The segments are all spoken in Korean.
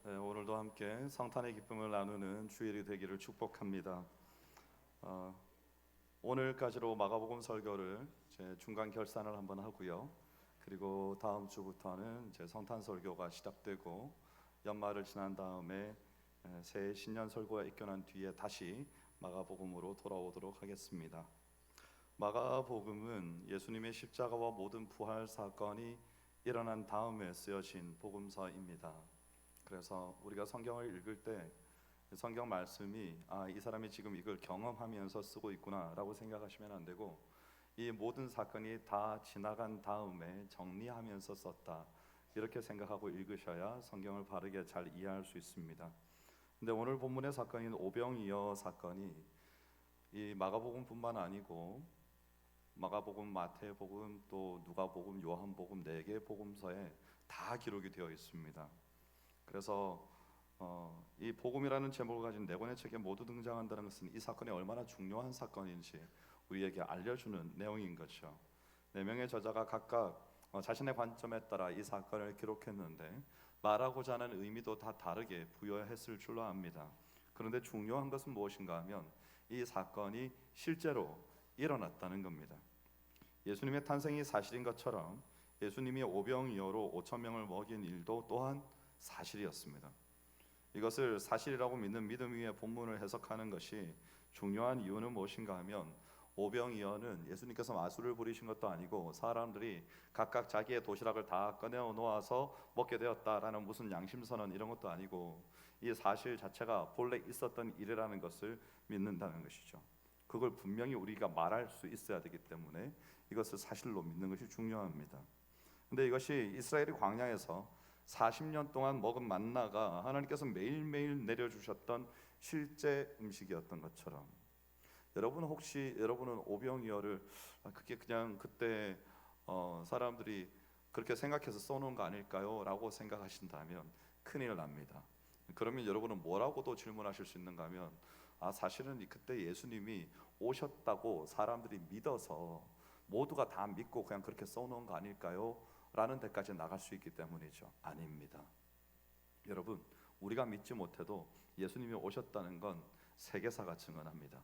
네, 오늘도 함께 성탄의 기쁨을 나누는 주일이 되기를 축복합니다. 어, 오늘까지로 마가복음 설교를 제 중간 결산을 한번 하고요. 그리고 다음 주부터는 이제 성탄 설교가 시작되고 연말을 지난 다음에 새해 신년 설교가 있겨난 뒤에 다시 마가복음으로 돌아오도록 하겠습니다. 마가복음은 예수님의 십자가와 모든 부활 사건이 일어난 다음에 쓰여진 복음서입니다. 그래서 우리가 성경을 읽을 때 성경 말씀이 이 사람이 지금 이걸 경험하면서 쓰고 있구나라고 생각하시면 안 되고, 이 모든 사건이 다 지나간 다음에 정리하면서 썼다, 이렇게 생각하고 읽으셔야 성경을 바르게 잘 이해할 수 있습니다. 근데 오늘 본문의 사건인 오병이어 사건이 이 마가복음뿐만 아니고 마가복음, 마태복음, 또 누가복음, 요한복음 4개 복음서에 다 기록이 되어 있습니다. 그래서 이 복음이라는 제목을 가진 4권의 책에 모두 등장한다는 것은 이 사건이 얼마나 중요한 사건인지 우리에게 알려주는 내용인 거죠. 4명의 저자가 각각 자신의 관점에 따라 이 사건을 기록했는데 말하고자 하는 의미도 다 다르게 부여했을 줄로 압니다. 그런데 중요한 것은 무엇인가 하면 이 사건이 실제로 일어났다는 겁니다. 예수님의 탄생이 사실인 것처럼 예수님이 오병이어로 5천 명을 먹인 일도 또한 사실이었습니다. 이것을 사실이라고 믿는 믿음 위에 본문을 해석하는 것이 중요한 이유는 무엇인가 하면, 오병이어는 예수님께서 마술을 부리신 것도 아니고 사람들이 각각 자기의 도시락을 다 꺼내어 놓아서 먹게 되었다라는 무슨 양심선언 이런 것도 아니고, 이 사실 자체가 본래 있었던 일이라는 것을 믿는다는 것이죠. 그걸 분명히 우리가 말할 수 있어야 되기 때문에 이것을 사실로 믿는 것이 중요합니다. 근데 이것이 이스라엘이 광야에서 40년 동안 먹은 만나가 하나님께서 매일매일 내려주셨던 실제 음식이었던 것처럼, 여러분은 오병이어를 그게 그냥 그때 사람들이 그렇게 생각해서 써놓은 거 아닐까요? 라고 생각하신다면 큰일 납니다. 그러면 여러분은 뭐라고도 질문하실 수 있는가 하면, 사실은 그때 예수님이 오셨다고 사람들이 믿어서 모두가 다 믿고 그냥 그렇게 써놓은 거 아닐까요? 라는 데까지 나갈 수 있기 때문이죠. 아닙니다. 여러분, 우리가 믿지 못해도 예수님이 오셨다는 건 세계사가 증언합니다.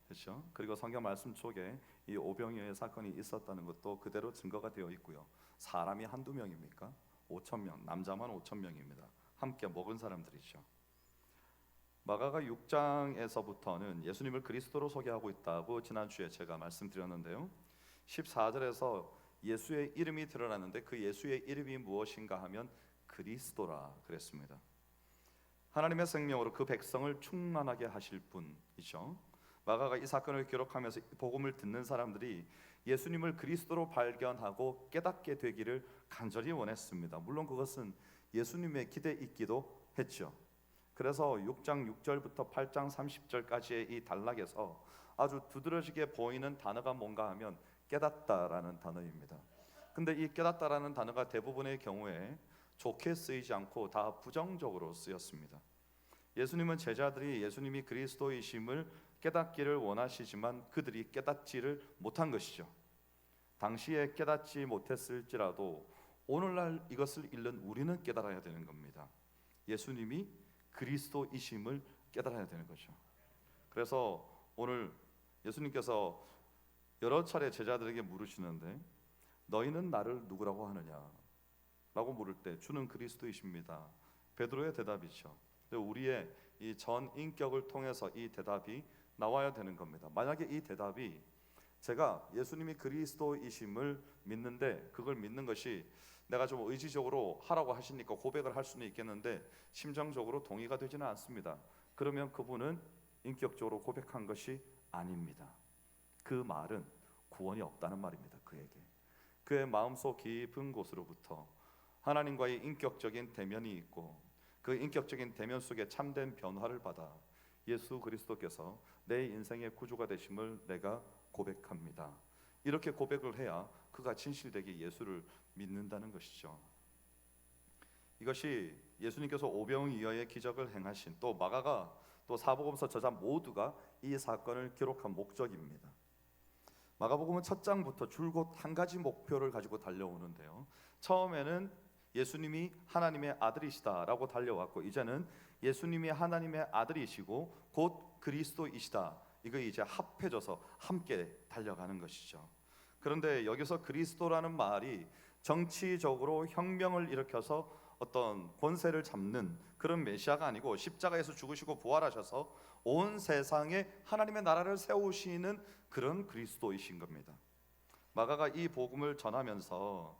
그렇죠? 그리고 성경 말씀 속에 이 오병이어의 사건이 있었다는 것도 그대로 증거가 되어 있고요. 사람이 한두 명입니까? 5천 명, 남자만 5천 명입니다. 함께 먹은 사람들이죠. 마가가 6장에서부터는 예수님을 그리스도로 소개하고 있다고 지난주에 제가 말씀드렸는데요. 14절에서 예수의 이름이 드러나는데 그 예수의 이름이 무엇인가 하면 그리스도라 그랬습니다. 하나님의 생명으로 그 백성을 충만하게 하실 분이죠. 마가가 이 사건을 기록하면서 복음을 듣는 사람들이 예수님을 그리스도로 발견하고 깨닫게 되기를 간절히 원했습니다. 물론 그것은 예수님의 기대에 있기도 했죠. 그래서 6장 6절부터 8장 30절까지의 이 단락에서 아주 두드러지게 보이는 단어가 뭔가 하면 깨닫다라는 단어입니다. 근데 이 깨닫다라는 단어가 대부분의 경우에 좋게 쓰이지 않고 다 부정적으로 쓰였습니다. 예수님은 제자들이 예수님이 그리스도이심을 깨닫기를 원하시지만 그들이 깨닫지를 못한 것이죠. 당시에 깨닫지 못했을지라도 오늘날 이것을 읽는 우리는 깨달아야 되는 겁니다. 예수님이 그리스도이심을 깨달아야 되는 거죠. 그래서 오늘 예수님께서 여러 차례 제자들에게 물으시는데, 너희는 나를 누구라고 하느냐 라고 물을 때 주는 그리스도이십니다. 베드로의 대답이죠. 우리의 이 전 인격을 통해서 이 대답이 나와야 되는 겁니다. 만약에 이 대답이 제가 예수님이 그리스도이심을 믿는데 그걸 믿는 것이 내가 좀 의지적으로 하라고 하시니까 고백을 할 수는 있겠는데 심정적으로 동의가 되지는 않습니다. 그러면 그분은 인격적으로 고백한 것이 아닙니다. 그 말은 구원이 없다는 말입니다. 그의 마음속 깊은 곳으로부터 하나님과의 인격적인 대면이 있고 그 인격적인 대면 속에 참된 변화를 받아 예수 그리스도께서 내 인생의 구주가 되심을 내가 고백합니다. 이렇게 고백을 해야 그가 진실되게 예수를 믿는다는 것이죠. 이것이 예수님께서 오병이어의 기적을 행하신, 또 마가가 또 사복음서 저자 모두가 이 사건을 기록한 목적입니다. 마가복음은 첫 장부터 줄곧 한 가지 목표를 가지고 달려오는데요. 처음에는 예수님이 하나님의 아들이시다라고 달려왔고, 이제는 예수님이 하나님의 아들이시고 곧 그리스도이시다, 이거 이제 합해져서 함께 달려가는 것이죠. 그런데 여기서 그리스도라는 말이 정치적으로 혁명을 일으켜서 어떤 권세를 잡는 그런 메시아가 아니고, 십자가에서 죽으시고 부활하셔서 온 세상에 하나님의 나라를 세우시는 그런 그리스도이신 겁니다. 마가가 이 복음을 전하면서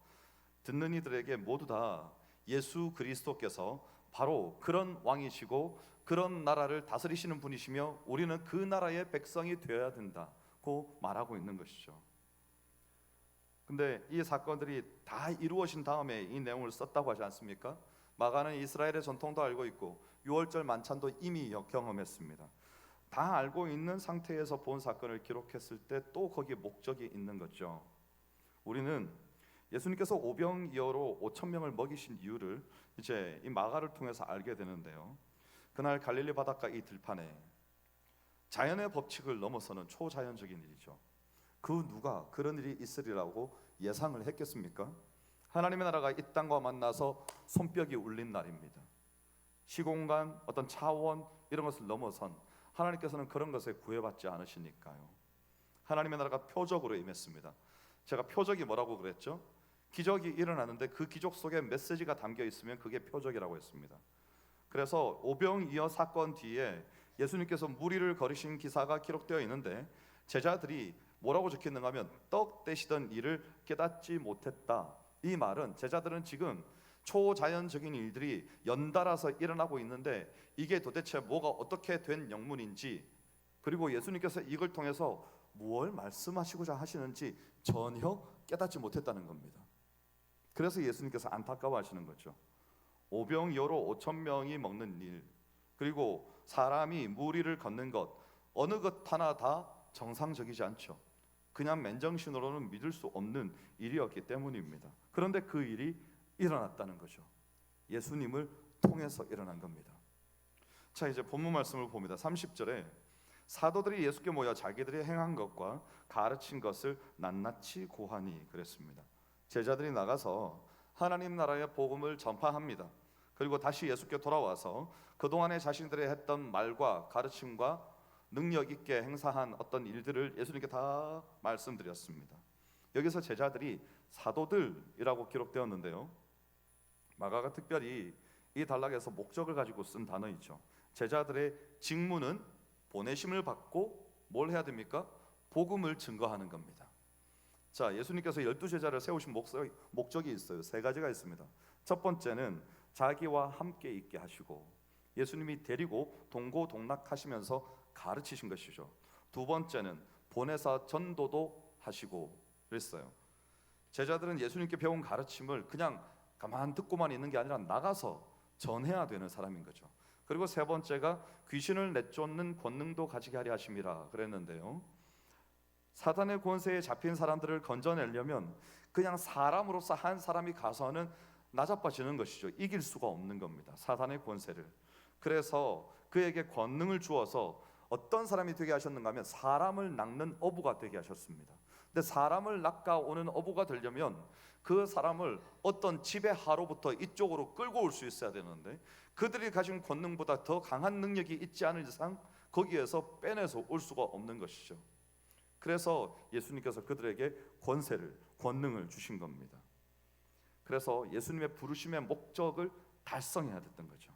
듣는 이들에게 모두 다 예수 그리스도께서 바로 그런 왕이시고 그런 나라를 다스리시는 분이시며 우리는 그 나라의 백성이 되어야 된다고 말하고 있는 것이죠. 근데 이 사건들이 다 이루어진 다음에 이 내용을 썼다고 하지 않습니까? 마가는 이스라엘의 전통도 알고 있고 유월절 만찬도 이미 경험했습니다. 다 알고 있는 상태에서 본 사건을 기록했을 때 또 거기에 목적이 있는 거죠. 우리는 예수님께서 오병이어로 5천 명을 먹이신 이유를 이제 이 마가를 통해서 알게 되는데요. 그날 갈릴리 바닷가 이 들판에 자연의 법칙을 넘어서는 초자연적인 일이죠. 그 누가 그런 일이 있으리라고 예상을 했겠습니까? 하나님의 나라가 이 땅과 만나서 손뼉이 울린 날입니다. 시공간, 어떤 차원 이런 것을 넘어선 하나님께서는 그런 것에 구애받지 않으시니까요. 하나님의 나라가 표적으로 임했습니다. 제가 표적이 뭐라고 그랬죠? 기적이 일어나는데 그 기적 속에 메시지가 담겨 있으면 그게 표적이라고 했습니다. 그래서 오병이어 사건 뒤에 예수님께서 무리를 거르신 기사가 기록되어 있는데, 제자들이 뭐라고 적혔는가 하면 떡 떼시던 일을 깨닫지 못했다. 이 말은 제자들은 지금 초자연적인 일들이 연달아서 일어나고 있는데 이게 도대체 뭐가 어떻게 된 영문인지, 그리고 예수님께서 이걸 통해서 무엇을 말씀하시고자 하시는지 전혀 깨닫지 못했다는 겁니다. 그래서 예수님께서 안타까워하시는 거죠. 오병이어로 5천 명이 먹는 일, 그리고 사람이 무리를 걷는 것, 어느 것 하나 다 정상적이지 않죠. 그냥 맨정신으로는 믿을 수 없는 일이었기 때문입니다. 그런데 그 일이 일어났다는 거죠. 예수님을 통해서 일어난 겁니다. 자, 이제 본문 말씀을 봅니다. 30절에 사도들이 예수께 모여 자기들이 행한 것과 가르친 것을 낱낱이 고하니 그랬습니다. 제자들이 나가서 하나님 나라의 복음을 전파합니다. 그리고 다시 예수께 돌아와서 그동안에 자신들이 했던 말과 가르침과 능력 있게 행사한 어떤 일들을 예수님께 다 말씀드렸습니다. 여기서 제자들이 사도들이라고 기록되었는데요, 마가가 특별히 이 단락에서 목적을 가지고 쓴 단어이죠. 제자들의 직무는 보내심을 받고 뭘 해야 됩니까? 복음을 증거하는 겁니다. 자, 예수님께서 12제자를 세우신 목적이 있어요. 세 가지가 있습니다. 첫 번째는 자기와 함께 있게 하시고 예수님이 데리고 동고동락하시면서 가르치신 것이죠. 두 번째는 보내사 전도도 하시고 그랬어요. 제자들은 예수님께 배운 가르침을 그냥 가만 듣고만 있는 게 아니라 나가서 전해야 되는 사람인 거죠. 그리고 세 번째가 귀신을 내쫓는 권능도 가지게 하려 하심이라 그랬는데요, 사단의 권세에 잡힌 사람들을 건져내려면 그냥 사람으로서 한 사람이 가서는 나자빠지는 것이죠. 이길 수가 없는 겁니다, 사단의 권세를. 그래서 그에게 권능을 주어서 어떤 사람이 되게 하셨는가 하면 사람을 낚는 어부가 되게 하셨습니다. 근데 사람을 낚아오는 어부가 되려면 그 사람을 어떤 지배하로부터 이쪽으로 끌고 올 수 있어야 되는데, 그들이 가진 권능보다 더 강한 능력이 있지 않은 이상 거기에서 빼내서 올 수가 없는 것이죠. 그래서 예수님께서 그들에게 권능을 주신 겁니다. 그래서 예수님의 부르심의 목적을 달성해야 됐던 거죠.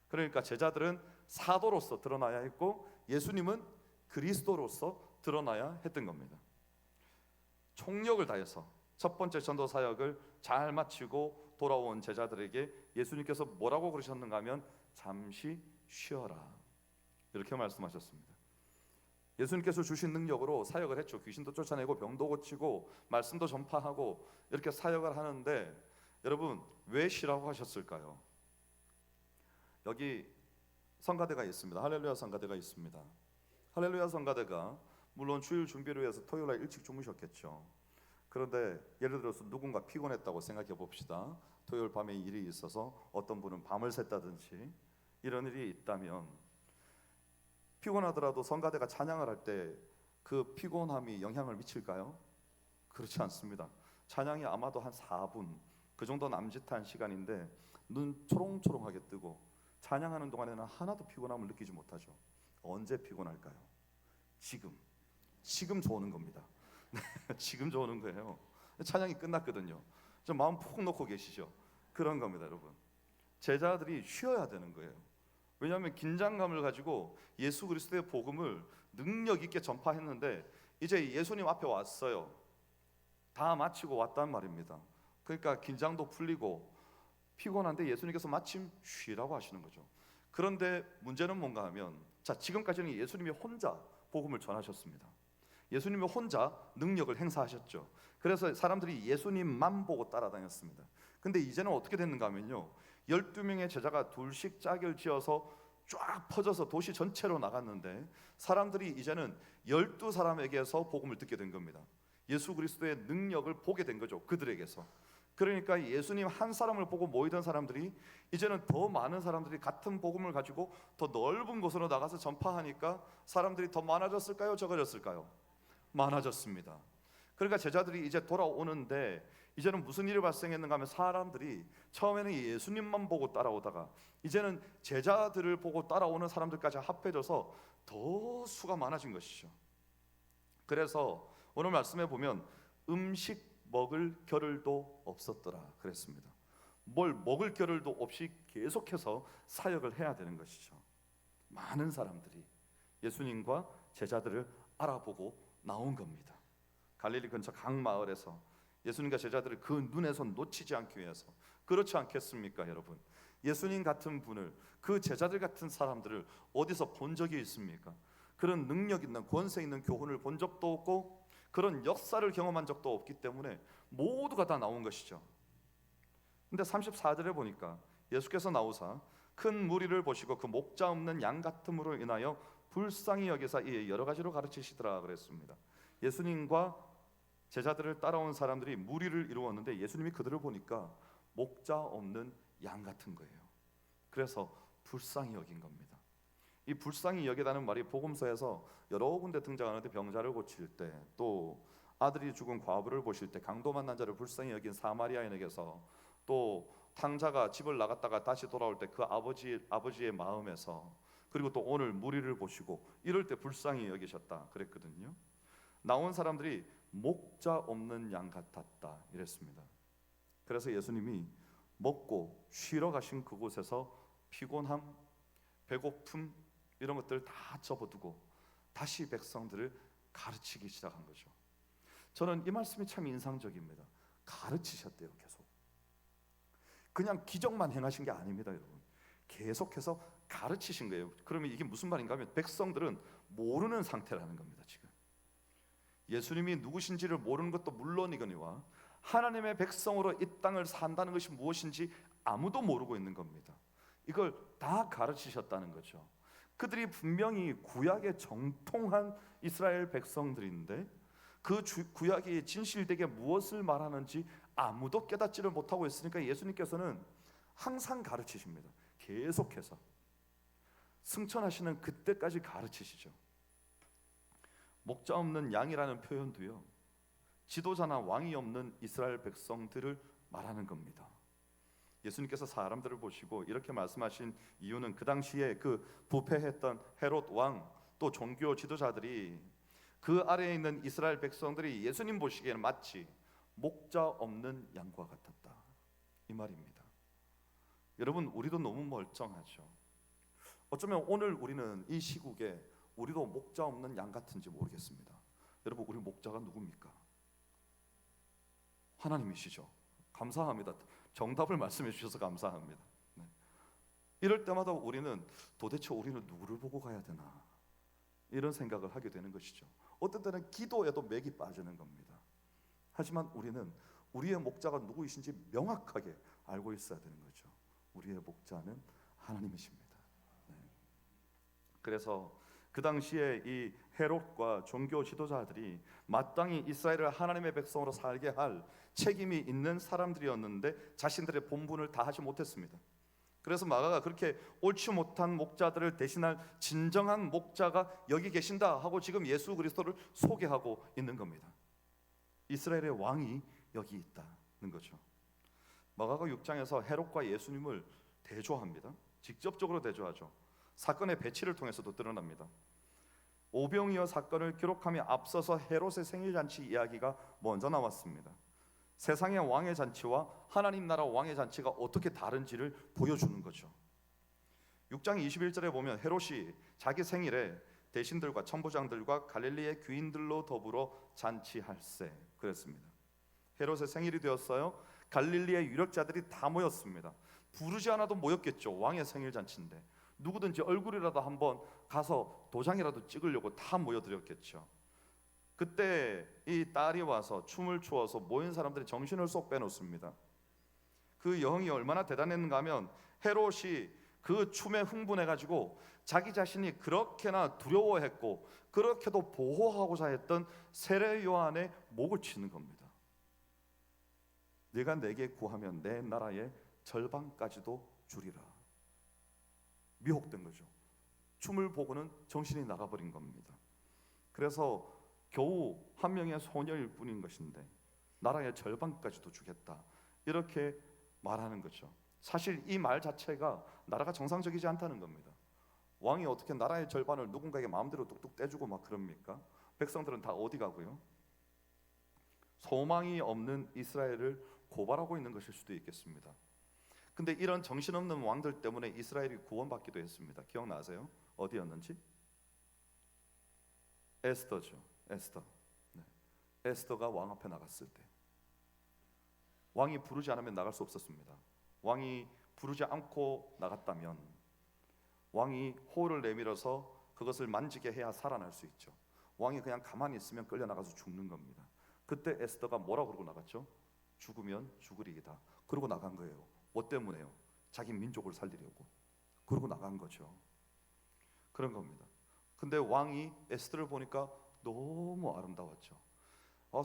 그러니까 제자들은 사도로서 드러나야 했고 예수님은 그리스도로서 드러나야 했던 겁니다. 총력을 다해서 첫 번째 전도 사역을 잘 마치고 돌아온 제자들에게 예수님께서 뭐라고 그러셨는가 하면 잠시 쉬어라, 이렇게 말씀하셨습니다. 예수님께서 주신 능력으로 사역을 했죠. 귀신도 쫓아내고 병도 고치고 말씀도 전파하고 이렇게 사역을 하는데, 여러분 왜 쉬라고 하셨을까요? 여기 성가대가 있습니다. 할렐루야 성가대가 있습니다. 할렐루야 성가대가 물론 주일 준비를 위해서 토요일날 일찍 주무셨겠죠. 그런데 예를 들어서 누군가 피곤했다고 생각해 봅시다. 토요일 밤에 일이 있어서 어떤 분은 밤을 샜다든지 이런 일이 있다면 피곤하더라도 성가대가 찬양을 할 때 그 피곤함이 영향을 미칠까요? 그렇지 않습니다. 찬양이 아마도 한 4분 그 정도 남짓한 시간인데 눈 초롱초롱하게 뜨고 찬양하는 동안에는 하나도 피곤함을 느끼지 못하죠. 언제 피곤할까요? 지금 좋은 겁니다. 지금 좋은 거예요. 찬양이 끝났거든요. 좀 마음 푹 놓고 계시죠? 그런 겁니다, 여러분. 제자들이 쉬어야 되는 거예요. 왜냐하면 긴장감을 가지고 예수 그리스도의 복음을 능력 있게 전파했는데 이제 예수님 앞에 왔어요. 다 마치고 왔단 말입니다. 그러니까 긴장도 풀리고 피곤한데 예수님께서 마침 쉬라고 하시는 거죠. 그런데 문제는 뭔가 하면, 자, 지금까지는 예수님이 혼자 복음을 전하셨습니다. 예수님이 혼자 능력을 행사하셨죠. 그래서 사람들이 예수님만 보고 따라다녔습니다. 근데 이제는 어떻게 됐는가 하면요, 12명의 제자가 둘씩 짝을 지어서 쫙 퍼져서 도시 전체로 나갔는데 사람들이 이제는 12사람에게서 복음을 듣게 된 겁니다. 예수 그리스도의 능력을 보게 된 거죠, 그들에게서. 그러니까 예수님 한 사람을 보고 모이던 사람들이 이제는 더 많은 사람들이 같은 복음을 가지고 더 넓은 곳으로 나가서 전파하니까 사람들이 더 많아졌을까요? 적어졌을까요? 많아졌습니다. 그러니까 제자들이 이제 돌아오는데 이제는 무슨 일이 발생했는가 하면 사람들이 처음에는 예수님만 보고 따라오다가 이제는 제자들을 보고 따라오는 사람들까지 합해져서 더 수가 많아진 것이죠. 그래서 오늘 말씀에 보면 음식 먹을 겨를도 없었더라 그랬습니다. 뭘 먹을 겨를도 없이 계속해서 사역을 해야 되는 것이죠. 많은 사람들이 예수님과 제자들을 알아보고 나온 겁니다. 갈릴리 근처 각 마을에서 예수님과 제자들을 그 눈에서 놓치지 않기 위해서. 그렇지 않겠습니까, 여러분? 예수님 같은 분을, 그 제자들 같은 사람들을 어디서 본 적이 있습니까? 그런 능력 있는, 권세 있는 교훈을 본 적도 없고 그런 역사를 경험한 적도 없기 때문에 모두가 다 나온 것이죠. 근데 34절에 보니까 예수께서 나오사 큰 무리를 보시고 그 목자 없는 양 같음으로 인하여 불쌍히 여기사 이에 여러 가지로 가르치시더라 그랬습니다. 예수님과 제자들을 따라온 사람들이 무리를 이루었는데 예수님이 그들을 보니까 목자 없는 양 같은 거예요. 그래서 불쌍히 여긴 겁니다. 이 불쌍히 여기다는 말이 복음서에서 여러 군데 등장하는데, 병자를 고칠 때, 또 아들이 죽은 과부를 보실 때, 강도 만난 자를 불쌍히 여긴 사마리아인에게서, 또 탕자가 집을 나갔다가 다시 돌아올 때 그 아버지의 마음에서, 그리고 또 오늘 무리를 보시고 이럴 때 불쌍히 여기셨다 그랬거든요. 나온 사람들이 목자 없는 양 같았다 이랬습니다. 그래서 예수님이 먹고 쉬러 가신 그곳에서 피곤함, 배고픔 이런 것들을 다 접어두고 다시 백성들을 가르치기 시작한 거죠. 저는 이 말씀이 참 인상적입니다. 가르치셨대요. 계속. 그냥 기적만 행하신 게 아닙니다, 여러분. 계속해서 가르치신 거예요. 그러면 이게 무슨 말인가 하면 백성들은 모르는 상태라는 겁니다. 지금 예수님이 누구신지를 모르는 것도 물론이거니와 하나님의 백성으로 이 땅을 산다는 것이 무엇인지 아무도 모르고 있는 겁니다. 이걸 다 가르치셨다는 거죠. 그들이 분명히 구약에 정통한 이스라엘 백성들인데 그 구약이 진실되게 무엇을 말하는지 아무도 깨닫지를 못하고 있으니까 예수님께서는 항상 가르치십니다. 계속해서 승천하시는 그때까지 가르치시죠. 목자 없는 양이라는 표현도요, 지도자나 왕이 없는 이스라엘 백성들을 말하는 겁니다. 예수님께서 사람들을 보시고 이렇게 말씀하신 이유는 그 당시에 그 부패했던 헤롯 왕, 또 종교 지도자들이 그 아래에 있는 이스라엘 백성들이 예수님 보시기에는 마치 목자 없는 양과 같았다 이 말입니다. 여러분, 우리도 너무 멀쩡하죠. 어쩌면 오늘 우리는 이 시국에 우리도 목자 없는 양 같은지 모르겠습니다. 여러분, 우리 목자가 누굽니까? 하나님이시죠. 감사합니다. 정답을 말씀해 주셔서 감사합니다. 네. 이럴 때마다 우리는 도대체 우리는 누구를 보고 가야 되나 이런 생각을 하게 되는 것이죠. 어떤 때는 기도에도 맥이 빠지는 겁니다. 하지만 우리는 우리의 목자가 누구이신지 명확하게 알고 있어야 되는 거죠. 우리의 목자는 하나님이십니다. 네. 그래서 그 당시에 이 헤롯과 종교 지도자들이 마땅히 이스라엘을 하나님의 백성으로 살게 할 책임이 있는 사람들이었는데 자신들의 본분을 다하지 못했습니다. 그래서 마가가 그렇게 옳지 못한 목자들을 대신할 진정한 목자가 여기 계신다 하고 지금 예수 그리스도를 소개하고 있는 겁니다. 이스라엘의 왕이 여기 있다는 거죠. 마가복 6장에서 헤롯과 예수님을 대조합니다. 직접적으로 대조하죠. 사건의 배치를 통해서도 드러납니다. 오병이어 사건을 기록함에 앞서서 헤롯의 생일잔치 이야기가 먼저 나왔습니다. 세상의 왕의 잔치와 하나님 나라 왕의 잔치가 어떻게 다른지를 보여주는 거죠. 6장 21절에 보면 헤롯이 자기 생일에 대신들과 천부장들과 갈릴리의 귀인들로 더불어 잔치할세 그랬습니다. 헤롯의 생일이 되었어요. 갈릴리의 유력자들이 다 모였습니다. 부르지 않아도 모였겠죠. 왕의 생일 잔치인데 누구든지 얼굴이라도 한번 가서 도장이라도 찍으려고 다 모여들었겠죠. 그때 이 딸이 와서 춤을 추어서 모인 사람들이 정신을 쏙 빼놓습니다. 그 여흥이 얼마나 대단했는가 하면 헤롯이 그 춤에 흥분해가지고 자기 자신이 그렇게나 두려워했고 그렇게도 보호하고자 했던 세례 요한의 목을 치는 겁니다. 네가 내게 구하면 내 나라의 절반까지도 주리라. 미혹된 거죠. 춤을 보고는 정신이 나가버린 겁니다. 그래서 겨우 한 명의 소녀일 뿐인 것인데 나라의 절반까지도 주겠다 이렇게 말하는 거죠. 사실 이 말 자체가 나라가 정상적이지 않다는 겁니다. 왕이 어떻게 나라의 절반을 누군가에게 마음대로 뚝뚝 떼주고 막 그럽니까? 백성들은 다 어디 가고요? 소망이 없는 이스라엘을 고발하고 있는 것일 수도 있겠습니다. 근데 이런 정신없는 왕들 때문에 이스라엘이 구원받기도 했습니다. 기억나세요? 어디였는지? 에스더죠. 에스더. 네. 에스더가 왕 앞에 나갔을 때 왕이 부르지 않으면 나갈 수 없었습니다. 왕이 부르지 않고 나갔다면 왕이 호를 내밀어서 그것을 만지게 해야 살아날 수 있죠. 왕이 그냥 가만히 있으면 끌려나가서 죽는 겁니다. 그때 에스더가 뭐라고 그러고 나갔죠? 죽으면 죽으리이다. 그러고 나간 거예요. 뭐 때문에요? 자기 민족을 살리려고. 그러고 나간 거죠. 그런 겁니다. 근데 왕이 에스더를 보니까 너무 아름다웠죠.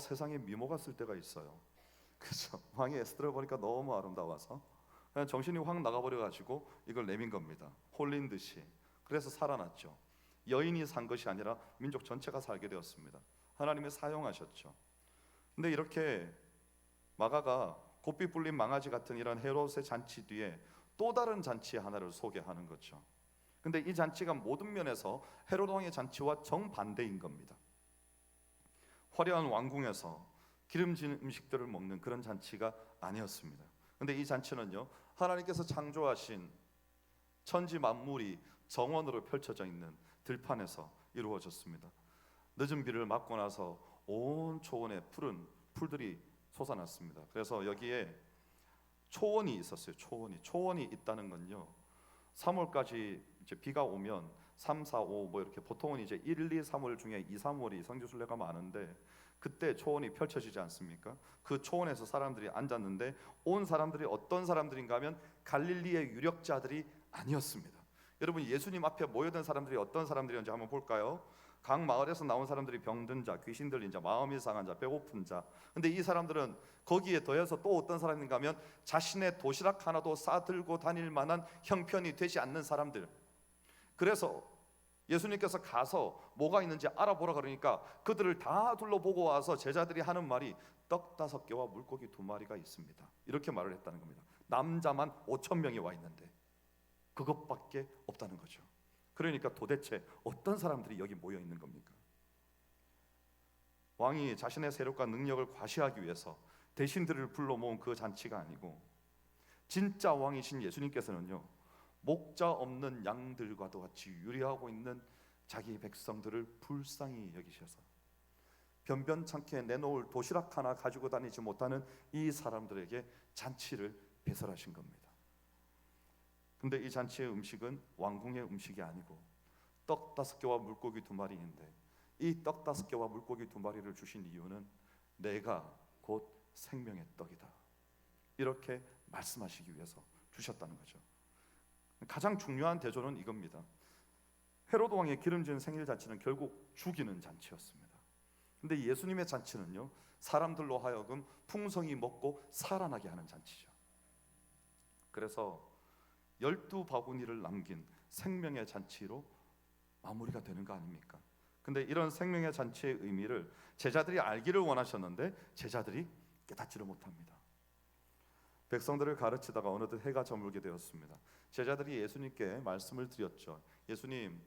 세상에 미모가 쓸 때가 있어요. 그렇죠. 왕이 에스더를 보니까 너무 아름다워서 그냥 정신이 확 나가버려가지고 이걸 내민 겁니다. 홀린 듯이. 그래서 살아났죠. 여인이 산 것이 아니라 민족 전체가 살게 되었습니다. 하나님이 사용하셨죠. 근데 이렇게 마가가 곱비 불린 망아지 같은 이런 헤롯의 잔치 뒤에 또 다른 잔치 하나를 소개하는 거죠. 근데 이 잔치가 모든 면에서 헤롯 왕의 잔치와 정반대인 겁니다. 화려한 왕궁에서 기름진 음식들을 먹는 그런 잔치가 아니었습니다. 근데 이 잔치는요, 하나님께서 창조하신 천지 만물이 정원으로 펼쳐져 있는 들판에서 이루어졌습니다. 늦은 비를 맞고 나서 온 초원에 푸른 풀들이 솟아났습니다. 그래서 여기에 초원이 있었어요. 초원이 있다는 건요, 3월까지 이제 비가 오면 3, 4, 5 뭐 이렇게 보통은 이제 1, 2, 3월 중에 2, 3월이 성지순례가 많은데 그때 초원이 펼쳐지지 않습니까? 그 초원에서 사람들이 앉았는데 온 사람들이 어떤 사람들인가 하면 갈릴리의 유력자들이 아니었습니다. 여러분, 예수님 앞에 모여든 사람들이 어떤 사람들이었는지 한번 볼까요? 각 마을에서 나온 사람들이 병든 자, 귀신 들린 자, 마음이 상한 자, 배고픈 자. 근데 이 사람들은 거기에 더해서 또 어떤 사람인가 하면 자신의 도시락 하나도 싸들고 다닐 만한 형편이 되지 않는 사람들. 그래서 예수님께서 가서 뭐가 있는지 알아보라 그러니까 그들을 다 둘러보고 와서 제자들이 하는 말이 떡 5개와 물고기 2마리가 있습니다. 이렇게 말을 했다는 겁니다. 남자만 5,000명이 와 있는데 그것밖에 없다는 거죠. 그러니까 도대체 어떤 사람들이 여기 모여 있는 겁니까? 왕이 자신의 세력과 능력을 과시하기 위해서 대신들을 불러 모은 그 잔치가 아니고 진짜 왕이신 예수님께서는요, 목자 없는 양들과도 같이 유리하고 있는 자기 백성들을 불쌍히 여기셔서 변변찮게 내놓을 도시락 하나 가지고 다니지 못하는 이 사람들에게 잔치를 배설하신 겁니다. 근데 이 잔치의 음식은 왕궁의 음식이 아니고 떡 5개와 물고기 2마리인데 이 떡 5개와 물고기 2마리를 주신 이유는 내가 곧 생명의 떡이다, 이렇게 말씀하시기 위해서 주셨다는 거죠. 가장 중요한 대조는 이겁니다. 헤롯 왕의 기름진 생일 잔치는 결국 죽이는 잔치였습니다. 근데 예수님의 잔치는요, 사람들로 하여금 풍성히 먹고 살아나게 하는 잔치죠. 그래서 12바구니를 남긴 생명의 잔치로 마무리가 되는 거 아닙니까? 근데 이런 생명의 잔치의 의미를 제자들이 알기를 원하셨는데 제자들이 깨닫지를 못합니다. 백성들을 가르치다가 어느덧 해가 저물게 되었습니다. 제자들이 예수님께 말씀을 드렸죠. 예수님,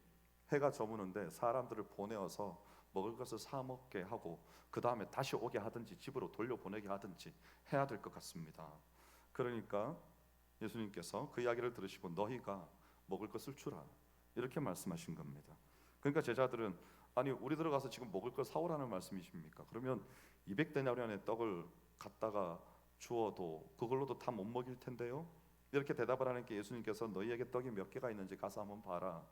해가 저무는데 사람들을 보내어서 먹을 것을 사 먹게 하고 그 다음에 다시 오게 하든지 집으로 돌려보내게 하든지 해야 될 것 같습니다. 그러니까 예수님께서 그 이야기를 들으시고 너희가 먹을 것을 주라 이렇게 말씀하신 겁니다. 그러니까 제자들은 아니 우리 들어가서 지금 먹을 걸 사오라는 말씀이십니까? 그러면 200데나리온의 떡을 갖다가 주어도 그걸로도 다 못 먹일 텐데요? 이렇게 대답을 하니까 예수님께서 너희에게 떡이 몇 개가 있는지 가서 한번 봐라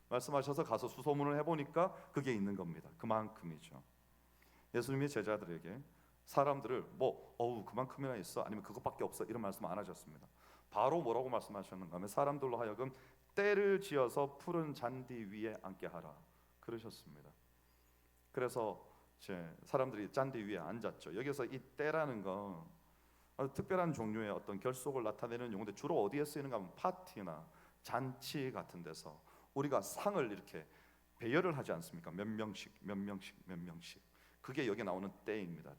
말씀하셔서 가서 수소문을 해보니까 그게 있는 겁니다. 그만큼이죠. 예수님이 제자들에게 사람들을 그만큼이나 있어 아니면 그것밖에 없어 이런 말씀 안 하셨습니다. 바로 뭐라고 말씀하셨는가 하면 사람들로 하여금 떼를 지어서 푸른 잔디 위에 앉게 하라 그러셨습니다. 그래서 사람들이 잔디 위에 앉았죠. 여기서 이 떼라는 건 아주 특별한 종류의 어떤 결속을 나타내는 용어인데 주로 어디에 쓰이는가 하면 파티나 잔치 같은 데서 우리가 상을 이렇게 배열을 하지 않습니까? 몇 명씩 몇 명씩 몇 명씩 그게 여기 나오는 떼입니다.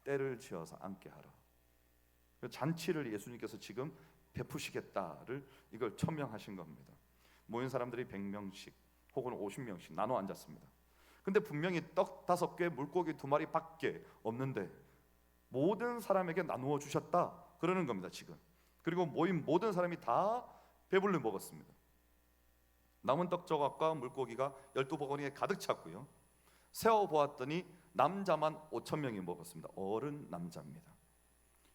떼를 지어서 앉게 하라. 잔치를 예수님께서 지금 베푸시겠다를 이걸 천명하신 겁니다. 모인 사람들이 100명씩 혹은 50명씩 나눠 앉았습니다. 근데 분명히 떡 5개 물고기 2마리 밖에 없는데 모든 사람에게 나누어 주셨다 그러는 겁니다 지금. 그리고 모인 모든 사람이 다 배불리 먹었습니다. 남은 떡 조각과 물고기가 12바구니에 가득 찼고요. 세어보았더니 남자만 5,000명이 먹었습니다. 어른 남자입니다.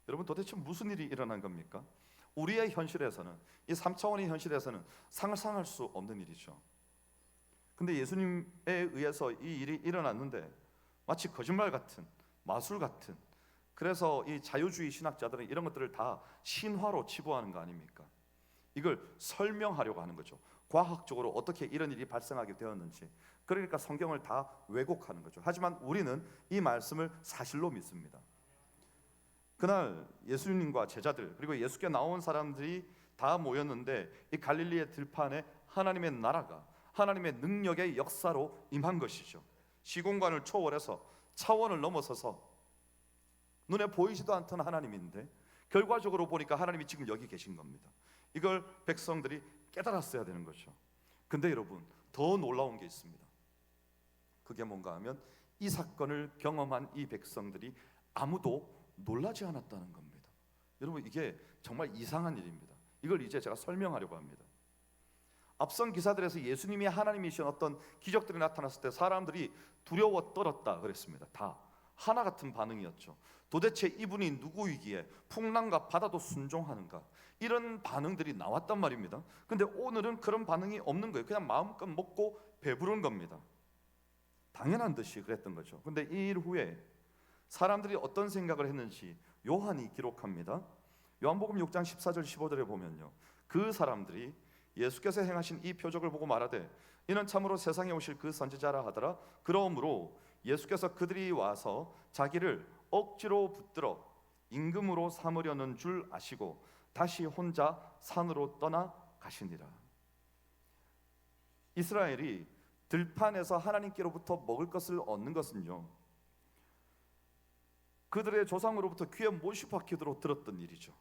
여러분 도대체 무슨 일이 일어난 겁니까? 우리의 현실에서는 이 3차원의 현실에서는 상상할 수 없는 일이죠. 근데 예수님에 의해서 이 일이 일어났는데 마치 거짓말 같은 마술 같은 그래서 이 자유주의 신학자들은 이런 것들을 다 신화로 치부하는 거 아닙니까? 이걸 설명하려고 하는 거죠. 과학적으로 어떻게 이런 일이 발생하게 되었는지. 그러니까 성경을 다 왜곡하는 거죠. 하지만 우리는 이 말씀을 사실로 믿습니다. 그날 예수님과 제자들 그리고 예수께 나온 사람들이 다 모였는데 이 갈릴리의 들판에 하나님의 나라가 하나님의 능력의 역사로 임한 것이죠. 시공간을 초월해서 차원을 넘어서서 눈에 보이지도 않던 하나님인데 결과적으로 보니까 하나님이 지금 여기 계신 겁니다. 이걸 백성들이 깨달았어야 되는 거죠. 근데 여러분 더 놀라운 게 있습니다. 그게 뭔가 하면 이 사건을 경험한 이 백성들이 아무도 놀라지 않았다는 겁니다. 여러분 이게 정말 이상한 일입니다. 이걸 이제 제가 설명하려고 합니다. 앞선 기사들에서 예수님이 하나님이신 어떤 기적들이 나타났을 때 사람들이 두려워 떨었다 그랬습니다. 다 하나 같은 반응이었죠. 도대체 이분이 누구이기에 풍랑과 바다도 순종하는가 이런 반응들이 나왔단 말입니다. 근데 오늘은 그런 반응이 없는 거예요. 그냥 마음껏 먹고 배부른 겁니다. 당연한 듯이 그랬던 거죠. 근데 이 일 후에 사람들이 어떤 생각을 했는지 요한이 기록합니다. 요한복음 6장 14절 15절에 보면요, 그 사람들이 예수께서 행하신 이 표적을 보고 말하되 이는 참으로 세상에 오실 그 선지자라 하더라. 그러므로 예수께서 그들이 와서 자기를 억지로 붙들어 임금으로 삼으려는 줄 아시고 다시 혼자 산으로 떠나 가시니라. 이스라엘이 들판에서 하나님께로부터 먹을 것을 얻는 것은요, 그들의 조상으로부터 귀에 못이 박히도록 들었던 일이죠.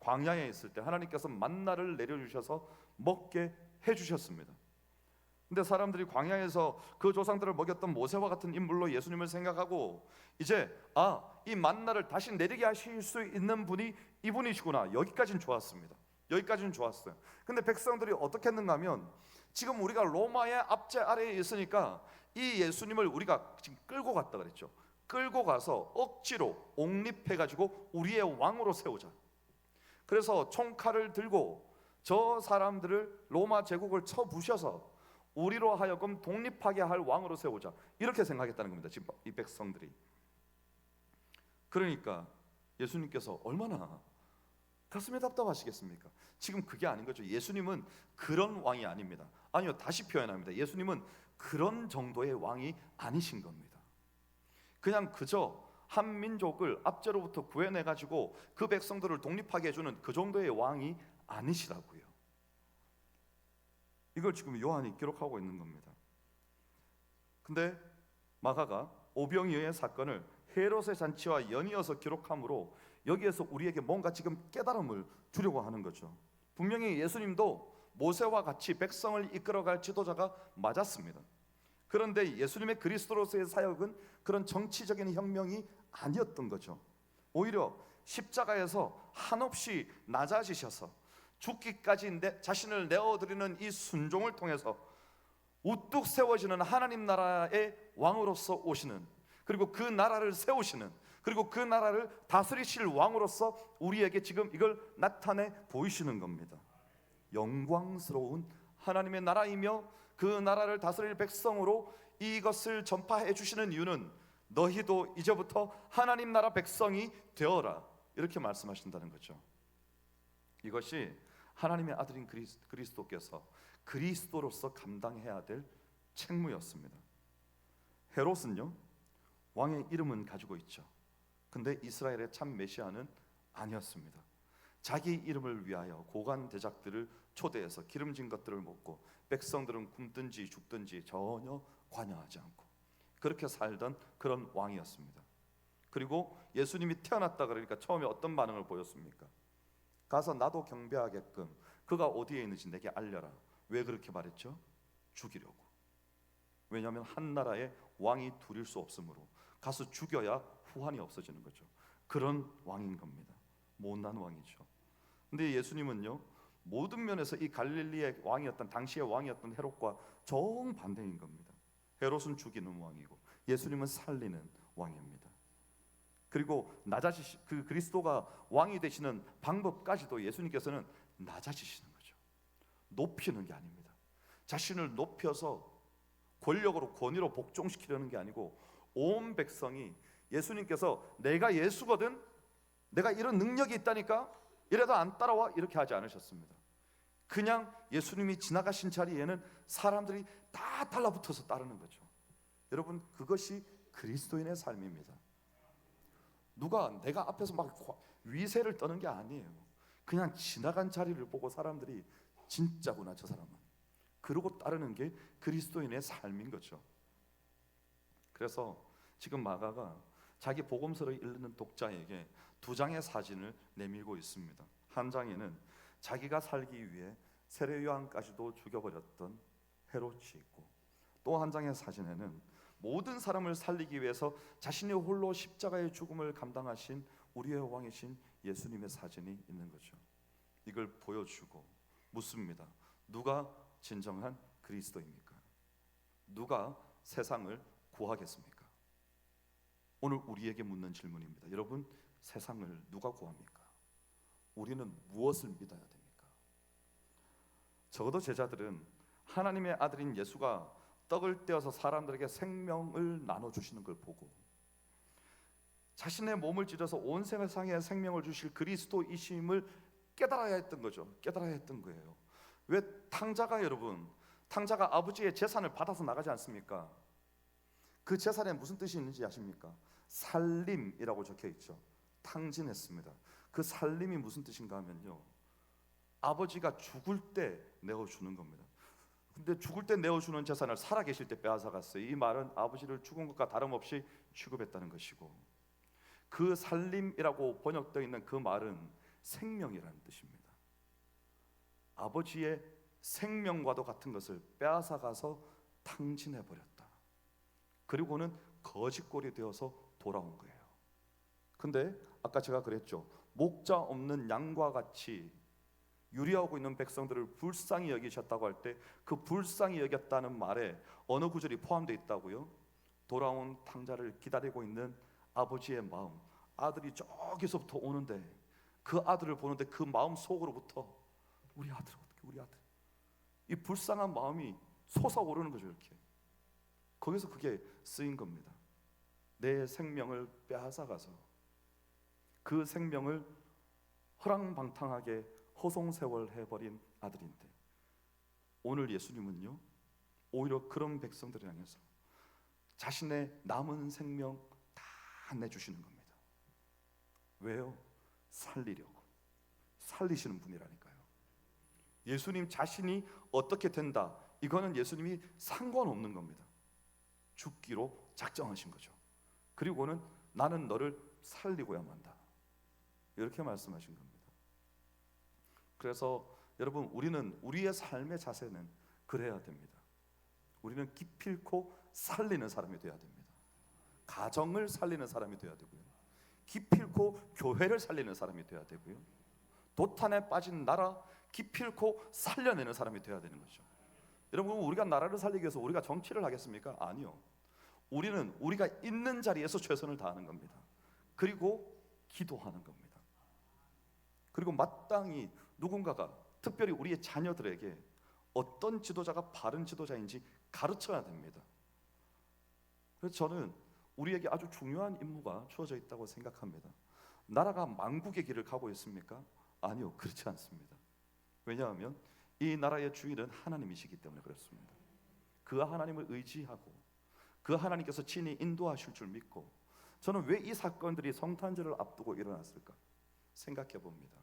광야에 있을 때 하나님께서 만나를 내려주셔서 먹게 해주셨습니다. 근데 사람들이 광야에서 그 조상들을 먹였던 모세와 같은 인물로 예수님을 생각하고 이제 이 만나를 다시 내리게 하실 수 있는 분이 이분이시구나. 여기까지는 좋았습니다. 여기까지는 좋았어요. 근데 백성들이 어떻게 했는가 하면 지금 우리가 로마의 압제 아래에 있으니까 이 예수님을 우리가 지금 끌고 갔다 그랬죠. 끌고 가서 억지로 옹립해가지고 우리의 왕으로 세우자. 그래서 총칼을 들고 저 사람들을 로마 제국을 쳐부셔서 우리로 하여금 독립하게 할 왕으로 세우자, 이렇게 생각했다는 겁니다. 지금 이 백성들이. 그러니까 예수님께서 얼마나 가슴이 답답하시겠습니까? 지금 그게 아닌 거죠. 예수님은 그런 왕이 아닙니다. 아니요, 다시 표현합니다. 예수님은 그런 정도의 왕이 아니신 겁니다. 그냥 그저 한 민족을 압제로부터 구해내가지고 그 백성들을 독립하게 해주는 그 정도의 왕이 아니시라고요. 이걸 지금 요한이 기록하고 있는 겁니다. 근데 마가가 오병이어의 사건을 헤롯의 잔치와 연이어서 기록하므로 여기에서 우리에게 뭔가 지금 깨달음을 주려고 하는 거죠. 분명히 예수님도 모세와 같이 백성을 이끌어갈 지도자가 맞았습니다. 그런데 예수님의 그리스도로서의 사역은 그런 정치적인 혁명이 아니었던 거죠. 오히려 십자가에서 한없이 낮아지셔서 죽기까지 자신을 내어드리는 이 순종을 통해서 우뚝 세워지는 하나님 나라의 왕으로서 오시는, 그리고 그 나라를 세우시는, 그리고 그 나라를 다스리실 왕으로서 우리에게 지금 이걸 나타내 보이시는 겁니다. 영광스러운 하나님의 나라이며 그 나라를 다스릴 백성으로 이것을 전파해 주시는 이유는 너희도 이제부터 하나님 나라 백성이 되어라, 이렇게 말씀하신다는 거죠. 이것이 하나님의 아들인 그리스도께서 그리스도로서 감당해야 될 책무였습니다. 헤롯은요, 왕의 이름은 가지고 있죠. 근데 이스라엘의 참 메시아는 아니었습니다. 자기 이름을 위하여 고관 대작들을 초대해서 기름진 것들을 먹고 백성들은 굶든지 죽든지 전혀 관여하지 않고 그렇게 살던 그런 왕이었습니다. 그리고 예수님이 태어났다 그러니까 처음에 어떤 반응을 보였습니까? 가서 나도 경배하게끔 그가 어디에 있는지 내게 알려라. 왜 그렇게 말했죠? 죽이려고. 왜냐하면 한 나라의 왕이 둘일 수 없으므로 가서 죽여야 후환이 없어지는 거죠. 그런 왕인 겁니다. 못난 왕이죠. 근데 예수님은요, 모든 면에서 이 갈릴리의 왕이었던, 당시의 왕이었던 헤롯과 정반대인 겁니다. 헤롯은 죽이는 왕이고 예수님은 살리는 왕입니다. 그리고 그 그리스도가 왕이 되시는 방법까지도 예수님께서는 낮아지시는 거죠. 높이는 게 아닙니다. 자신을 높여서 권력으로, 권위로 복종시키려는 게 아니고 온 백성이 예수님께서 내가 예수거든, 내가 이런 능력이 있다니까, 이래도 안 따라와, 이렇게 하지 않으셨습니다. 그냥 예수님이 지나가신 자리에는 사람들이 다 달라붙어서 따르는 거죠. 여러분, 그것이 그리스도인의 삶입니다. 누가 내가 앞에서 막 위세를 떠는 게 아니에요. 그냥 지나간 자리를 보고 사람들이 진짜구나 저 사람은, 그러고 따르는 게 그리스도인의 삶인 거죠. 그래서 지금 마가가 자기 복음서를 읽는 독자에게 두 장의 사진을 내밀고 있습니다. 한 장에는 자기가 살기 위해 세례 요한까지도 죽여버렸던 헤롯이 있고, 또 한 장의 사진에는 모든 사람을 살리기 위해서 자신의 홀로 십자가의 죽음을 감당하신 우리의 왕이신 예수님의 사진이 있는 거죠. 이걸 보여주고 묻습니다. 누가 진정한 그리스도입니까? 누가 세상을 구하겠습니까? 오늘 우리에게 묻는 질문입니다. 여러분, 세상을 누가 구합니까? 우리는 무엇을 믿어야 됩니까? 적어도 제자들은 하나님의 아들인 예수가 떡을 떼어서 사람들에게 생명을 나눠주시는 걸 보고 자신의 몸을 찢어서 온 세상에 생명을 주실 그리스도이심을 깨달아야 했던 거죠. 깨달아야 했던 거예요. 왜 탕자가, 여러분, 탕자가 아버지의 재산을 받아서 나가지 않습니까? 그 재산에 무슨 뜻이 있는지 아십니까? 살림이라고 적혀 있죠. 탕진했습니다. 그 살림이 무슨 뜻인가 하면요, 아버지가 죽을 때 내어주는 겁니다. 근데 죽을 때 내어주는 재산을 살아계실 때 빼앗아갔어요. 이 말은 아버지를 죽은 것과 다름없이 취급했다는 것이고, 그 살림이라고 번역되어 있는 그 말은 생명이라는 뜻입니다. 아버지의 생명과도 같은 것을 빼앗아가서 탕진해버렸다. 그리고는 거짓골이 되어서 돌아온 거예요. 근데 아까 제가 그랬죠. 목자 없는 양과 같이 유리하고 있는 백성들을 불쌍히 여기셨다고 할 때 그 불쌍히 여겼다는 말에 어느 구절이 포함되어 있다고요? 돌아온 탕자를 기다리고 있는 아버지의 마음, 아들이 저기서부터 오는데 그 아들을 보는데 그 마음 속으로부터 우리 아들 어떻게, 우리 아들, 이 불쌍한 마음이 솟아오르는 거죠. 이렇게 거기서 그게 쓰인 겁니다. 내 생명을 빼앗아가서 그 생명을 허랑방탕하게 허송세월해버린 아들인데, 오늘 예수님은요, 오히려 그런 백성들을 향해서 자신의 남은 생명 다 내주시는 겁니다. 왜요? 살리려고. 살리시는 분이라니까요. 예수님 자신이 어떻게 된다, 이거는 예수님이 상관없는 겁니다. 죽기로 작정하신 거죠. 그리고는 나는 너를 살리고야 만다. 이렇게 말씀하신 겁니다. 그래서 여러분, 우리는 우리의 삶의 자세는 그래야 됩니다. 우리는 기필코 살리는 사람이 되어야 됩니다. 가정을 살리는 사람이 되어야 되고요, 기필코 교회를 살리는 사람이 되어야 되고요, 도탄에 빠진 나라 기필코 살려내는 사람이 되어야 되는 거죠. 여러분, 우리가 나라를 살리기 위해서 우리가 정치를 하겠습니까? 아니요. 우리는 우리가 있는 자리에서 최선을 다하는 겁니다. 그리고 기도하는 겁니다. 그리고 마땅히 누군가가, 특별히 우리의 자녀들에게 어떤 지도자가 바른 지도자인지 가르쳐야 됩니다. 그래서 저는 우리에게 아주 중요한 임무가 주어져 있다고 생각합니다. 나라가 망국의 길을 가고 있습니까? 아니요, 그렇지 않습니다. 왜냐하면 이 나라의 주인은 하나님이시기 때문에 그렇습니다. 그 하나님을 의지하고 그 하나님께서 친히 인도하실 줄 믿고, 저는 왜 이 사건들이 성탄절을 앞두고 일어났을까 생각해 봅니다.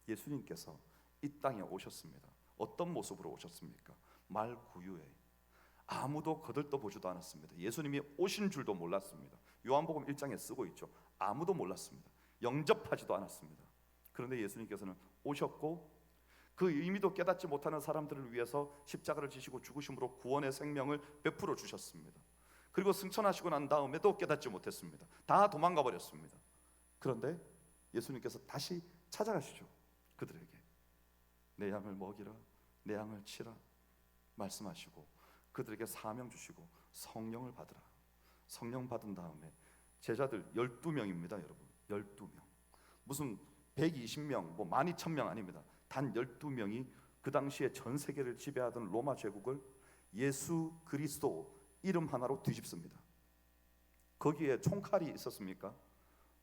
예수님께서 이 땅에 오셨습니다. 어떤 모습으로 오셨습니까? 말구유에 아무도 거들떠보지도 않았습니다. 예수님이 오신 줄도 몰랐습니다. 요한복음 1장에 쓰고 있죠. 아무도 몰랐습니다. 영접하지도 않았습니다. 그런데 예수님께서는 오셨고 그 의미도 깨닫지 못하는 사람들을 위해서 십자가를 지시고 죽으심으로 구원의 생명을 베풀어 주셨습니다. 그리고 승천하시고 난 다음에도 깨닫지 못했습니다. 다 도망가 버렸습니다. 그런데 예수님께서 다시 찾아가시죠. 그들에게 내 양을 먹이라, 내 양을 치라 말씀하시고 그들에게 사명 주시고 성령을 받으라. 성령 받은 다음에 제자들 12명입니다. 여러분, 12명. 무슨 120명, 뭐 12,000명 아닙니다. 단 12명이 그 당시에 전 세계를 지배하던 로마 제국을 예수 그리스도 이름 하나로 뒤집습니다. 거기에 총칼이 있었습니까?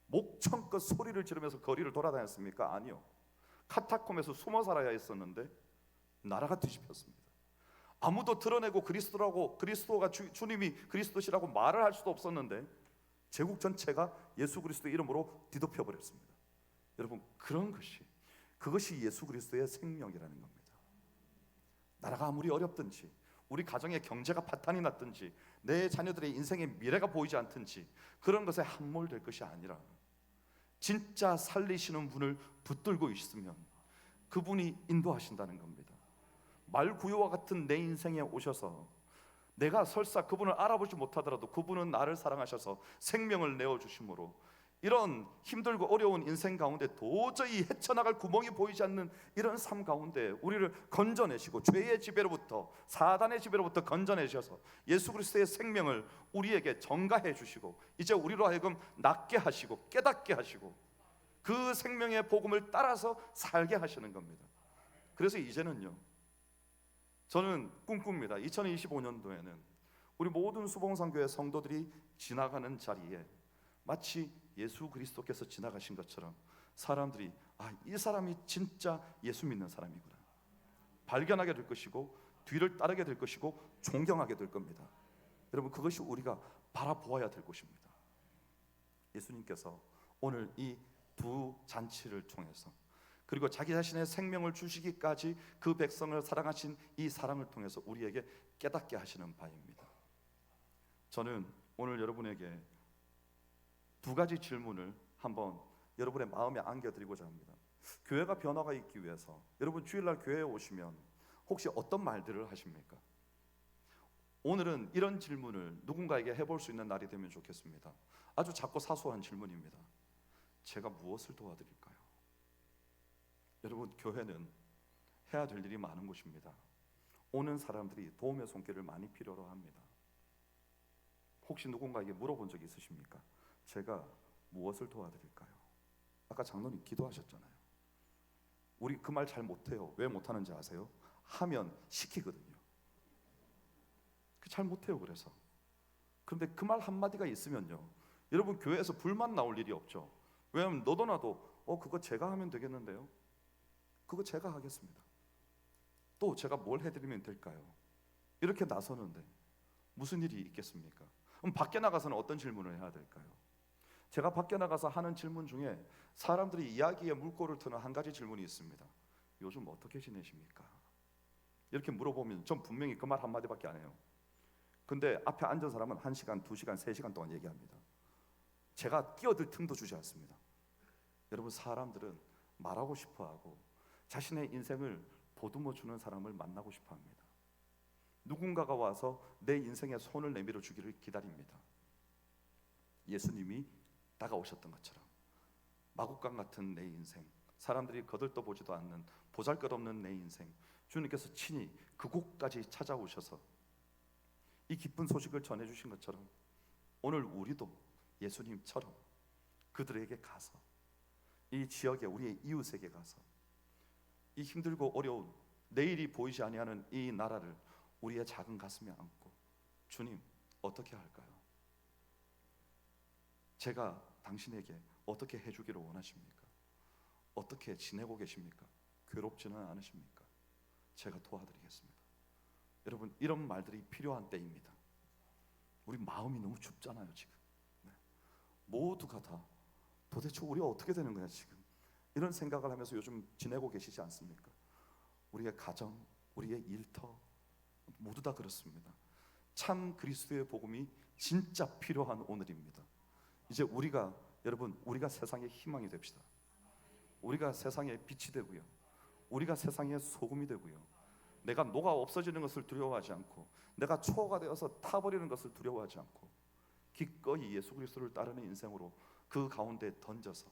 목청껏 소리를 지르면서 거리를 돌아다녔습니까? 아니요. 카타콤에서 숨어 살아야 했었는데 나라가 뒤집혔습니다. 아무도 드러내고 그리스도가 주님이 그리스도시라고 말을 할 수도 없었는데 제국 전체가 예수 그리스도 이름으로 뒤덮여 버렸습니다. 여러분, 그것이 예수 그리스도의 생명이라는 겁니다. 나라가 아무리 어렵든지, 우리 가정의 경제가 파탄이 났든지, 내 자녀들의 인생의 미래가 보이지 않든지 그런 것에 함몰될 것이 아니라 진짜 살리시는 분을 붙들고 있으면 그분이 인도하신다는 겁니다. 말구유와 같은 내 인생에 오셔서 내가 설사 그분을 알아보지 못하더라도 그분은 나를 사랑하셔서 생명을 내어주심으로 이런 힘들고 어려운 인생 가운데 도저히 헤쳐나갈 구멍이 보이지 않는 이런 삶 가운데 우리를 건져내시고 죄의 지배로부터, 사단의 지배로부터 건져내셔서 예수 그리스도의 생명을 우리에게 전가해 주시고 이제 우리로 하여금 낫게 하시고 깨닫게 하시고 그 생명의 복음을 따라서 살게 하시는 겁니다. 그래서 이제는요, 저는 꿈꿉니다. 2025년도에는 우리 모든 수봉상교회 성도들이 지나가는 자리에 마치 예수 그리스도께서 지나가신 것처럼 사람들이 이 사람이 진짜 예수 믿는 사람이구나 발견하게 될 것이고 뒤를 따르게 될 것이고 존경하게 될 겁니다. 여러분, 그것이 우리가 바라보아야 될 것입니다. 예수님께서 오늘 이 두 잔치를 통해서 그리고 자기 자신의 생명을 주시기까지 그 백성을 사랑하신 이 사랑을 통해서 우리에게 깨닫게 하시는 바입니다. 저는 오늘 여러분에게 두 가지 질문을 한번 여러분의 마음에 안겨드리고자 합니다. 교회가 변화가 있기 위해서 여러분 주일날 교회에 오시면 혹시 어떤 말들을 하십니까? 오늘은 이런 질문을 누군가에게 해볼 수 있는 날이 되면 좋겠습니다. 아주 작고 사소한 질문입니다. 제가 무엇을 도와드릴까요? 여러분, 교회는 해야 될 일이 많은 곳입니다. 오는 사람들이 도움의 손길을 많이 필요로 합니다. 혹시 누군가에게 물어본 적이 있으십니까? 제가 무엇을 도와드릴까요? 아까 장로님 기도하셨잖아요. 우리 그 말 잘 못해요. 왜 못하는지 아세요? 하면 시키거든요. 잘 못해요. 그런데 그 말 한마디가 있으면요, 여러분 교회에서 불만 나올 일이 없죠. 왜냐하면 너도 나도 그거 제가 하면 되겠는데요, 그거 제가 하겠습니다. 또 제가 뭘 해드리면 될까요? 이렇게 나서는데 무슨 일이 있겠습니까? 그럼 밖에 나가서는 어떤 질문을 해야 될까요? 제가 밖에 나가서 하는 질문 중에 사람들이 이야기에 물꼬를 트는 한 가지 질문이 있습니다. 요즘 어떻게 지내십니까? 이렇게 물어보면 전 분명히 그 말 한마디밖에 안 해요. 근데 앞에 앉은 사람은 1시간, 2시간, 3시간 동안 얘기합니다. 제가 끼어들 틈도 주지 않습니다. 여러분, 사람들은 말하고 싶어하고 자신의 인생을 보듬어 주는 사람을 만나고 싶어합니다. 누군가가 와서 내 인생에 손을 내밀어 주기를 기다립니다. 예수님이 다가오셨던 것처럼 마구간 같은 내 인생, 사람들이 거들떠보지도 않는 보잘것없는 내 인생, 주님께서 친히 그곳까지 찾아오셔서 이 기쁜 소식을 전해주신 것처럼 오늘 우리도 예수님처럼 그들에게 가서, 이 지역에, 우리의 이웃에게 가서 이 힘들고 어려운, 내일이 보이지 아니하는 이 나라를 우리의 작은 가슴에 안고, 주님, 어떻게 할까요? 제가 당신에게 어떻게 해주기를 원하십니까? 어떻게 지내고 계십니까? 괴롭지는 않으십니까? 제가 도와드리겠습니다. 여러분, 이런 말들이 필요한 때입니다. 우리 마음이 너무 춥잖아요 지금. 네. 모두가 다 도대체 우리가 어떻게 되는 거야 지금, 이런 생각을 하면서 요즘 지내고 계시지 않습니까? 우리의 가정, 우리의 일터 모두 다 그렇습니다. 참 그리스도의 복음이 진짜 필요한 오늘입니다. 이제 여러분, 우리가 세상의 희망이 됩시다. 우리가 세상의 빛이 되고요, 우리가 세상의 소금이 되고요, 내가 녹아 없어지는 것을 두려워하지 않고, 내가 초가 되어서 타버리는 것을 두려워하지 않고, 기꺼이 예수 그리스도를 따르는 인생으로 그 가운데 던져서,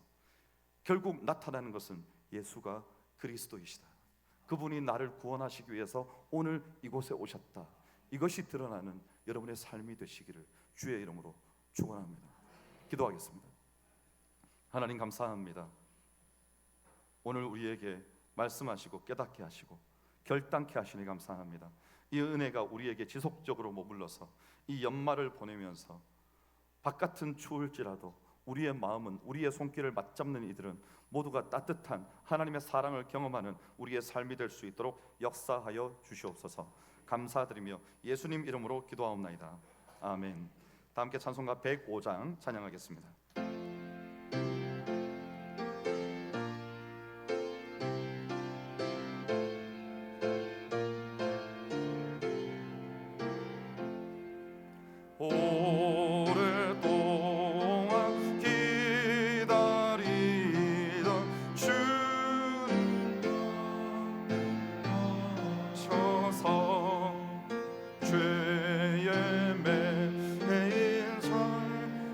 결국 나타나는 것은 예수가 그리스도이시다, 그분이 나를 구원하시기 위해서 오늘 이곳에 오셨다, 이것이 드러나는 여러분의 삶이 되시기를 주의 이름으로 축원합니다. 기도하겠습니다. 하나님, 감사합니다. 오늘 우리에게 말씀하시고 깨닫게 하시고 결단케 하시니 감사합니다. 이 은혜가 우리에게 지속적으로 머물러서 이 연말을 보내면서 바깥은 추울지라도 우리의 마음은, 우리의 손길을 맞잡는 이들은 모두가 따뜻한 하나님의 사랑을 경험하는 우리의 삶이 될 수 있도록 역사하여 주시옵소서. 감사드리며 예수님 이름으로 기도하옵나이다. 아멘. 다 함께 찬송가 105장 찬양하겠습니다. 오랫동안 기다리던 주님 와셔서 죄의 매인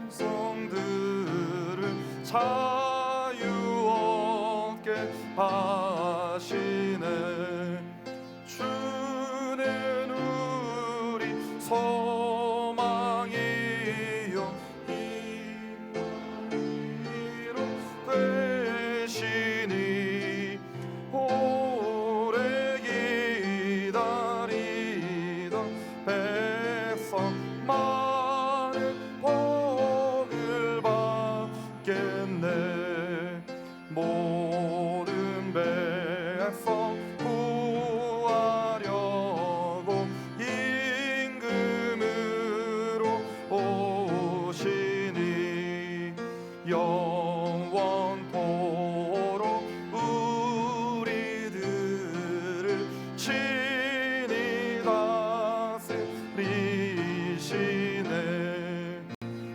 성들을 자유 얻게 하시네. 주는 우리 소망이요 희망이로 되시니, 오래 기다리던 백성 많은 복을 받겠네. 모든 백성 구하려고 임금으로 오시니, 영원토록 우리들을 친히 다스리시네.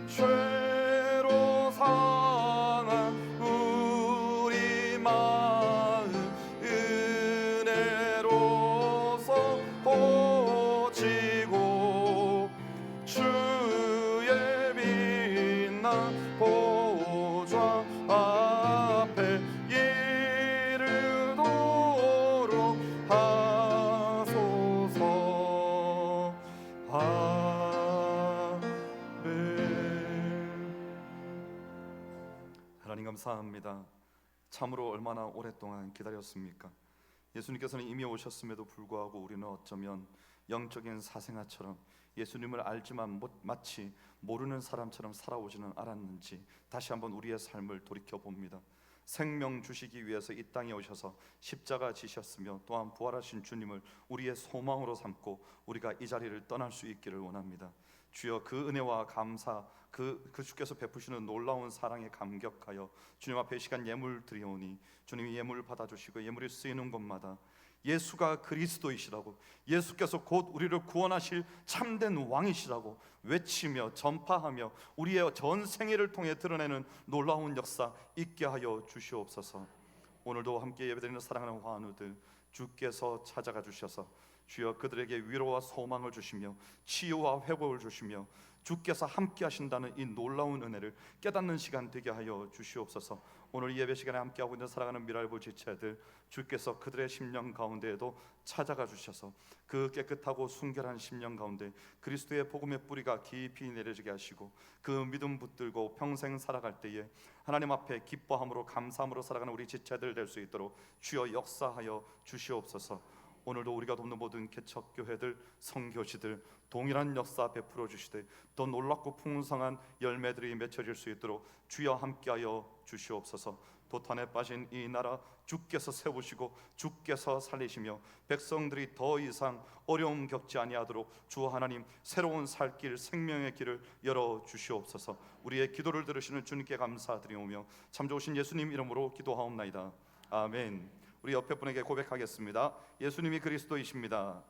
죄로 상한 우리 마음 은혜로서 고치고, 주의 빛난 보좌 앞에 이르도록 하소서. 아멘. 하나님, 감사합니다. 참으로 얼마나 오랫동안 기다렸습니까? 예수님께서는 이미 오셨음에도 불구하고 우리는 어쩌면 영적인 사생아처럼 예수님을 알지만 마치 모르는 사람처럼 살아오지는 않았는지 다시 한번 우리의 삶을 돌이켜봅니다. 생명 주시기 위해서 이 땅에 오셔서 십자가 지셨으며 또한 부활하신 주님을 우리의 소망으로 삼고 우리가 이 자리를 떠날 수 있기를 원합니다. 주여, 그 은혜와 감사, 그 주께서 베푸시는 놀라운 사랑에 감격하여 주님 앞에 이 시간 예물 드리오니, 주님이 예물을 받아주시고 예물이 쓰이는 곳마다 예수가 그리스도이시라고, 예수께서 곧 우리를 구원하실 참된 왕이시라고 외치며 전파하며 우리의 전 생애를 통해 드러내는 놀라운 역사 있게 하여 주시옵소서. 오늘도 함께 예배드리는 사랑하는 환우들, 주께서 찾아가 주셔서 주여 그들에게 위로와 소망을 주시며 치유와 회복을 주시며 주께서 함께 하신다는 이 놀라운 은혜를 깨닫는 시간 되게 하여 주시옵소서. 오늘 예배 시간에 함께하고 있는 사랑하는 미랄부 지체들, 주께서 그들의 심령 가운데에도 찾아가 주셔서 그 깨끗하고 순결한 심령 가운데 그리스도의 복음의 뿌리가 깊이 내려지게 하시고 그 믿음 붙들고 평생 살아갈 때에 하나님 앞에 기뻐함으로 감사함으로 살아가는 우리 지체들 될 수 있도록 주여 역사하여 주시옵소서. 오늘도 우리가 돕는 모든 개척교회들, 선교지들 동일한 역사 베풀어 주시되 더 놀랍고 풍성한 열매들이 맺혀질 수 있도록 주여 함께하여 주시옵소서. 도탄에 빠진 이 나라 주께서 세우시고 주께서 살리시며 백성들이 더 이상 어려움 겪지 아니하도록 주 하나님 새로운 살 길, 생명의 길을 열어 주시옵소서. 우리의 기도를 들으시는 주님께 감사드리오며 참 좋으신 예수님 이름으로 기도하옵나이다. 아멘. 우리 옆에 분에게 고백하겠습니다. 예수님이 그리스도이십니다.